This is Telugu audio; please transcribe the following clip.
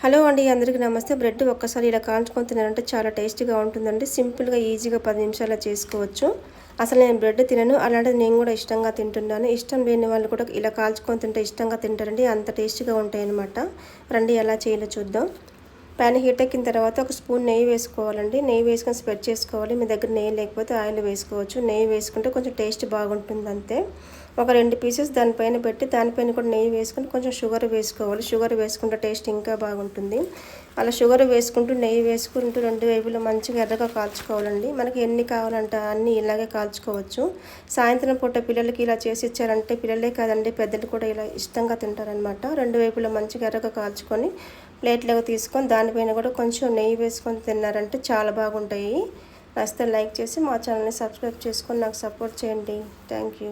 హలో అండి, అందరికీ నమస్తే. బ్రెడ్ ఒక్కసారి ఇలా కాల్చుకొని తినాలంటే చాలా టేస్టీగా ఉంటుందండి. సింపుల్గా ఈజీగా 10 నిమిషాల్లో చేసుకోవచ్చు. అసలు నేను బ్రెడ్ తినను, అలాంటిది నేను కూడా ఇష్టంగా తింటున్నాను. ఇష్టం లేని వాళ్ళు కూడా ఇలా కాల్చుకొని తింటే ఇష్టంగా తింటారండి. అంత టేస్టీగా ఉంటాయన్నమాట. రండి ఎలా చేయాలో చూద్దాం. ప్యాన్ హీట్ ఎక్కిన తర్వాత ఒక స్పూన్ నెయ్యి వేసుకోవాలండి. నెయ్యి వేసుకొని స్ప్రెడ్ చేసుకోవాలి. మీ దగ్గర నెయ్యి లేకపోతే ఆయిల్ వేసుకోవచ్చు. నెయ్యి వేసుకుంటే కొంచెం టేస్ట్ బాగుంటుంది అంతే. ఒక 2 పీసెస్ దానిపైన పెట్టి దానిపైన కూడా నెయ్యి వేసుకొని కొంచెం షుగర్ వేసుకోవాలి. షుగర్ వేసుకుంటే టేస్ట్ ఇంకా బాగుంటుంది. అలా షుగర్ వేసుకుంటూ నెయ్యి వేసుకుంటూ రెండు వైపులా మంచిగా ఎర్రగా కాల్చుకోవాలండి. మనకి ఎన్ని కావాలంటే అన్నీ ఇలాగే కాల్చుకోవచ్చు. సాయంత్రం పూట పిల్లలకి ఇలా చేసి ఇచ్చారంటే పిల్లలే కాదండి, పెద్దలు కూడా ఇలా ఇష్టంగా తింటారనమాట. రెండు వైపులా మంచిగా ఎర్రగా కాల్చుకొని ప్లేట్లోకి తీసుకొని దానిపైన కూడా కొంచెం నెయ్యి వేసుకొని తిన్నారంటే చాలా బాగుంటాయి. నచ్చితే లైక్ చేసి మా ఛానల్ని సబ్స్క్రైబ్ చేసుకొని నాకు సపోర్ట్ చేయండి. Thank you.